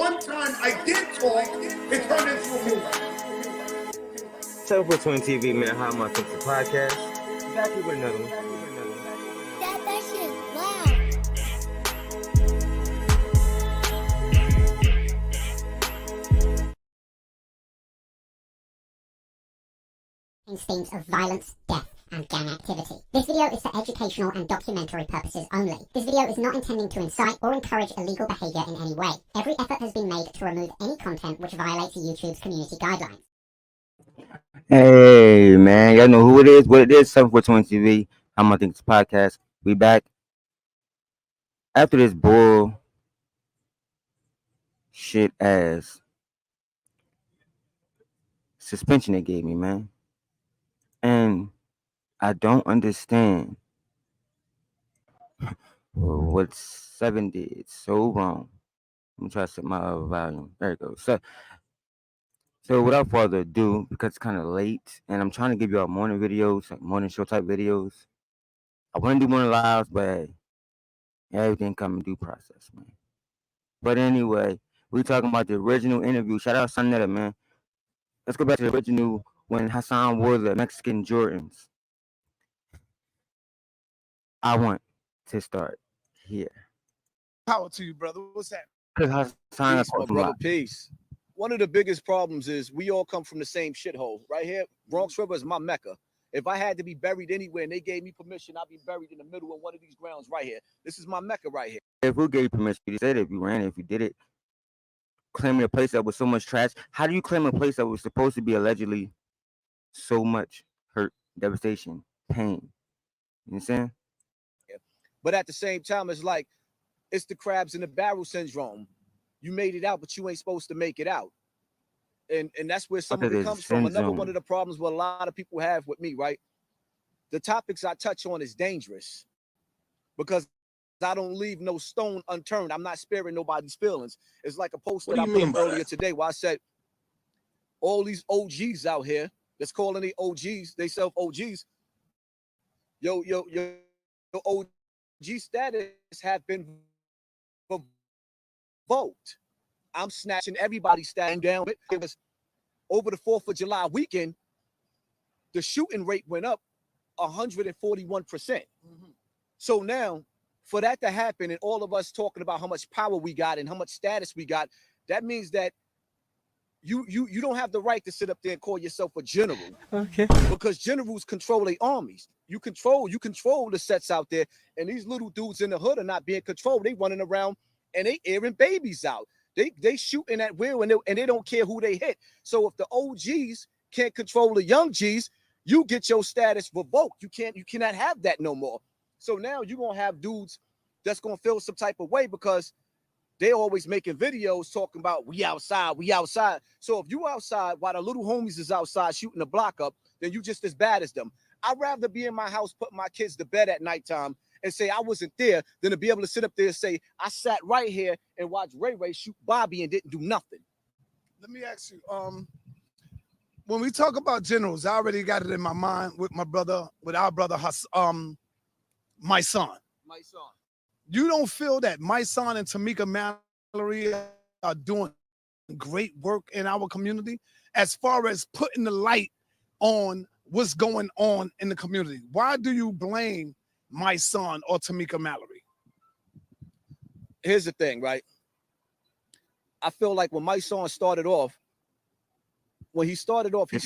one time I did talk, it turned into a movie. So for Twin TV, man, how am I fix the podcast? Back here with another one. That shit wow. Themes of violence, death, and gang activity. This video is for educational and documentary purposes only. This video is not intending to incite or encourage illegal behavior in any way. Every effort has been made to remove any content which violates YouTube's community guidelines. Hey, man, y'all know who it is, what it is, 742 TV. I'm gonna think it's podcast. We back after this bull shit ass suspension they gave me, man. And I don't understand what 7 did so wrong. Let me try to set my volume. There it goes. So without further ado, because it's kind of late, and I'm trying to give y'all morning videos, like morning show type videos. I want to do morning lives, but everything come in due process, man. But anyway, we talking about the original interview. Shout out Sonetta, man. Let's go back to the original when Hassan wore the Mexican Jordans. I want to start here. Power to you, brother. What's that? Because Hassan, Peace, my brother, peace. One of the biggest problems is we all come from the same shithole. Right here, Bronx River is my Mecca. If I had to be buried anywhere and they gave me permission, I'd be buried in the middle of one of these grounds right here. This is my Mecca right here. If who gave you permission? You said if you ran it, if you did it, claiming a place that was so much trash. How do you claim a place that was supposed to be allegedly so much hurt, devastation, pain? You understand? Yeah. But at the same time, it's like, it's the crabs in the barrel syndrome. You made it out, but you ain't supposed to make it out. And that's where some of it comes from. Another one of the problems what a lot of people have with me, right? The topics I touch on is dangerous because I don't leave no stone unturned. I'm not sparing nobody's feelings. It's like a post that I put up earlier today where I said, all these OGs out here that's calling the OGs, they self OGs, your OG status have been revoked. I'm snatching everybody's status down. Because over the 4th of July weekend, the shooting rate went up 141%. So now, for that to happen and all of us talking about how much power we got and how much status we got, that means that you don't have the right to sit up there and call yourself a general. Okay. Because generals control their armies. You control the sets out there, and these little dudes in the hood are not being controlled. They running around and they airing babies out. They shooting at will and they don't care who they hit. So if the OGs can't control the young G's, you get your status revoked. You cannot have that no more. So now you're gonna have dudes that's gonna feel some type of way because they always making videos talking about we outside. So if you outside while the little homies is outside shooting the block up, then you just as bad as them. I'd rather be in my house putting my kids to bed at nighttime and say I wasn't there than to be able to sit up there and say I sat right here and watch Ray shoot Bobby and didn't do nothing. Let me ask you, when we talk about generals, I already got it in my mind with our brother, my son. You don't feel that my son and Tamika Mallory are doing great work in our community as far as putting the light on what's going on in the community? Why do you blame my son or Tamika Mallory? Here's the thing, right? I feel like when my son started off, he started off a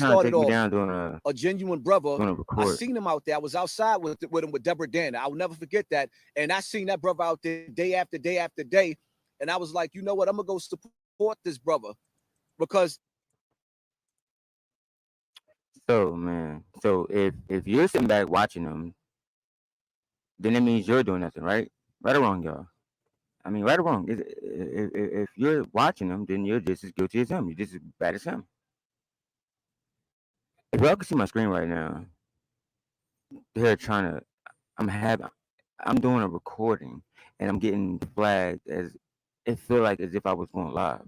genuine brother. I seen him out there. I was outside with him with Deborah Dana. I will never forget that. And I seen that brother out there day after day after day. And I was like, you know what? I'm gonna go support this brother because. So man, if you're sitting back watching them, then it means you're doing nothing, right? Right or wrong, y'all? I mean, right or wrong? If you're watching them, then you're just as guilty as him. You're just as bad as him. If y'all can see my screen right now, they're trying to. I'm doing a recording, and I'm getting flagged as it feel like as if I was going live.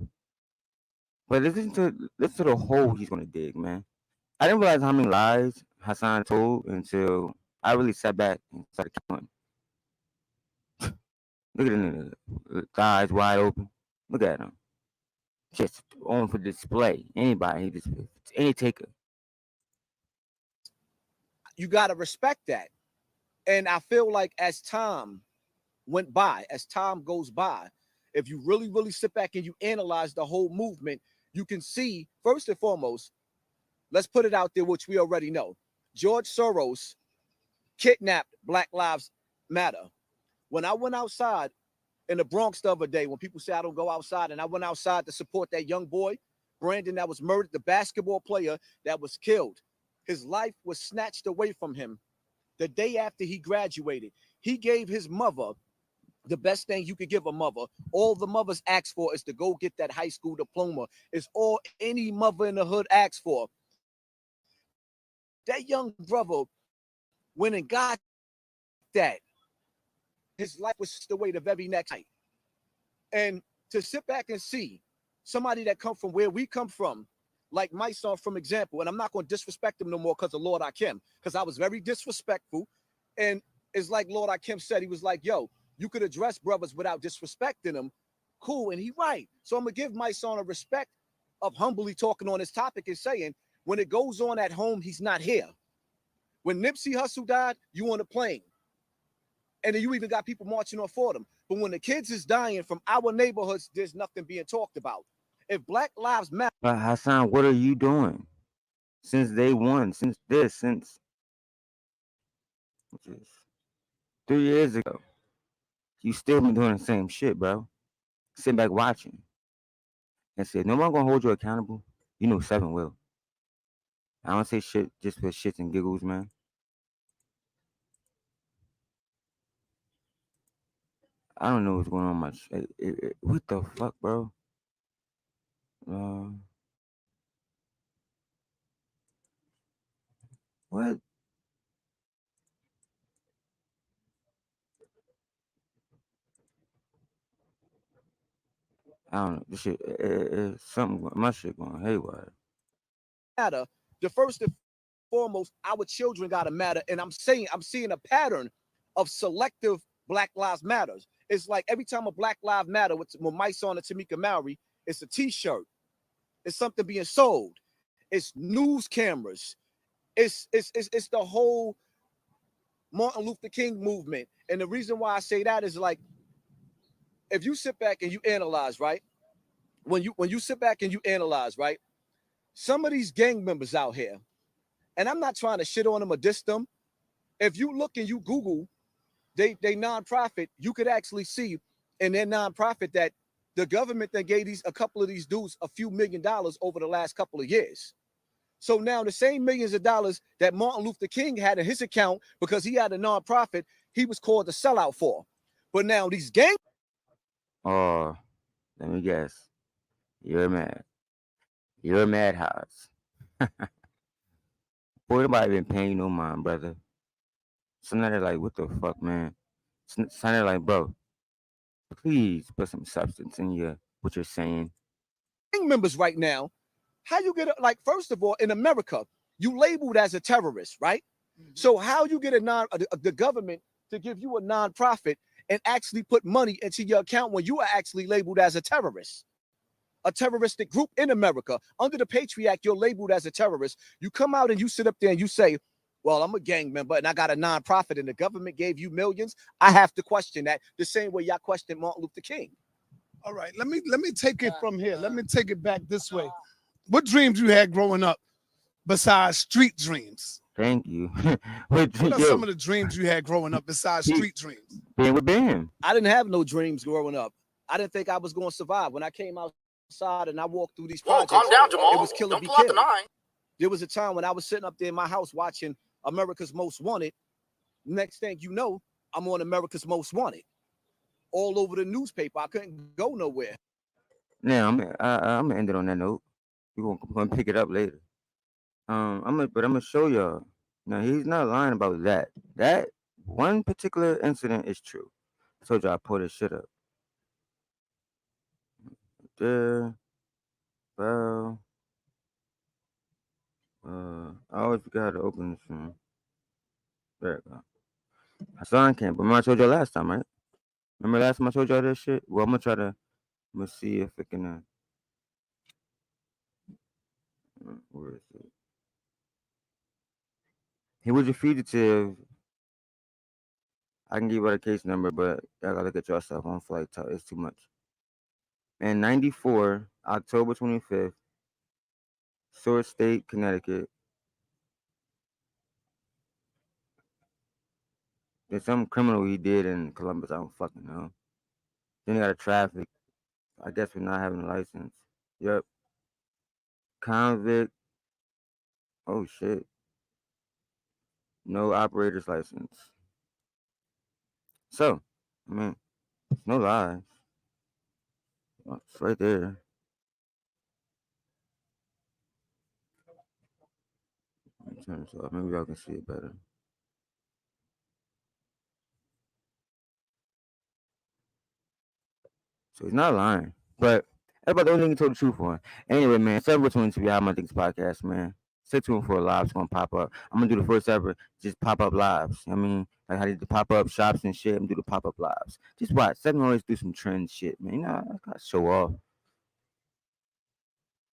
But listen to the hole he's gonna dig, man. I didn't realize how many lies Hassan told until I really sat back and started counting. Look at him, the eyes wide open. Look at him. just on for display. Anybody, just any taker. You gotta respect that. And I feel like as time went by, as time goes by, if you really, really sit back and you analyze the whole movement, you can see, first and foremost, let's put it out there, which we already know. George Soros kidnapped Black Lives Matter. When I went outside in the Bronx the other day, when people say I don't go outside, and I went outside to support that young boy, Brandon, that was murdered, the basketball player that was killed. His life was snatched away from him the day after he graduated. He gave his mother the best thing you could give a mother. All the mothers ask for is to go get that high school diploma. It's all any mother in the hood asks for. That young brother went and got that. His life was stripped away the very next night. And to sit back and see somebody that come from where we come from, like my son, from example, and I'm not going to disrespect him no more because of Lord Akim, because I was very disrespectful. And it's like Lord Akim said, he was like, yo, you could address brothers without disrespecting them. Cool, and he right. So I'm going to give my son a respect of humbly talking on this topic and saying, when it goes on at home, he's not here. When Nipsey Hussle died, you on a plane. And then you even got people marching on for them. But when the kids is dying from our neighborhoods, there's nothing being talked about. If Black Lives Matter. But Hassan, what are you doing? Since day one, since 3 years ago, you still been doing the same shit, bro. Sitting back watching. And said, no one gonna hold you accountable. You know 7 will. I don't say shit just for shits and giggles, man. I don't know what's going on much. What the fuck, bro? What? I don't know. This shit, something. My shit going haywire. Matter. The first and foremost, our children gotta matter. And I'm seeing a pattern of selective Black Lives Matters. It's like every time a Black Lives Matter with my son and Tamika Mallory, it's a T-shirt. It's something being sold. It's news cameras. It's the whole Martin Luther King movement. And the reason why I say that is like, if you sit back and you analyze, right? When you sit back and you analyze, right? Some of these gang members out here, and I'm not trying to shit on them or diss them. If you look and you Google they nonprofit, you could actually see in their nonprofit that the government then gave a couple of these dudes a few $1 million over the last couple of years. So now the same millions of dollars that Martin Luther King had in his account because he had a nonprofit, he was called a sellout for. But now these gang. Oh, let me guess. You're mad. You're mad, House. Boy, nobody been paying no mind, brother. Somebody like, what the fuck, man? Somebody like, bro, please put some substance in what you're saying. Gang members right now, how you get like, first of all, in America, you labeled as a terrorist, right? Mm-hmm. So how you get the government to give you a nonprofit and actually put money into your account when you are actually labeled as a terrorist? A terroristic group in America. Under the P.S.A, Act, you're labeled as a terrorist. You come out and you sit up there and you say, well, I'm a gang member and I got a nonprofit and the government gave you millions. I have to question that the same way y'all question Martin Luther King. All right, let me take it from here. Let me take it back this way. What dreams you had growing up besides street dreams? Thank you. What are some of the dreams you had growing up besides street dreams? Being with Ben. I didn't have no dreams growing up. I didn't think I was going to survive. When I came outside and I walked through these projects, calm down, Jamal. It was kill or be killed. There was a time when I was sitting up there in my house watching America's Most Wanted. Next thing you know, I'm on America's Most Wanted. All over the newspaper. I couldn't go nowhere. Now, I'm gonna end it on that note. We're gonna pick it up later. I'm gonna show y'all. Now, he's not lying about that. That one particular incident is true. I told y'all I pulled this shit up. There, well, I always forgot how to open this one. There we go. Hassan can't. But remember I told y'all last time, right? Remember last time I told y'all this shit? Well, I'm gonna see if it can. Where is it? He was a fugitive. I can give you the case number, but y'all gotta look at yourself. I don't feel like it's too much. In 94, October 25th, Source State, Connecticut. There's some criminal he did in Columbus. I don't fucking know. Then he got a traffic. I guess for not having a license. Yep. Convict. Oh shit. No operator's license. So, I mean, it's no lies. It's right there. Let me turn this off. Maybe y'all can see it better. So he's not lying. But that's about the only thing he told the truth on. Anyway, man, several tunes to be How My Things podcast, man. Stay tuned for a live. It's gonna pop up. I'm gonna do the first ever just pop-up lives. I mean, like how they do the pop-up shops and shit. I'm gonna do the pop-up lives. Just watch. 7 always do some trend shit, man. You know, I gotta show off.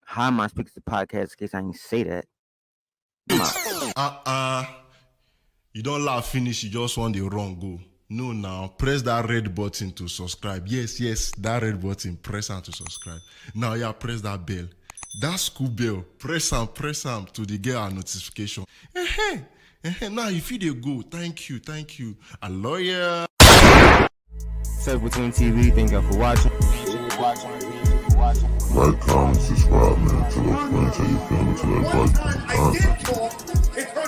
How am I speaking to the podcast in case I didn't say that? You don't laugh finish, you just want the wrong go. No, now press that red button to subscribe. Yes, that red button, press on to subscribe. Now, yeah, press that bell. That school bell, press on to the get our notification. Now, if you go, thank you. A lawyer. Between TV, thank y'all for watching. Like, comment, subscribe, man. Tell a friend, tell your family, tell everybody. I did talk. It hurt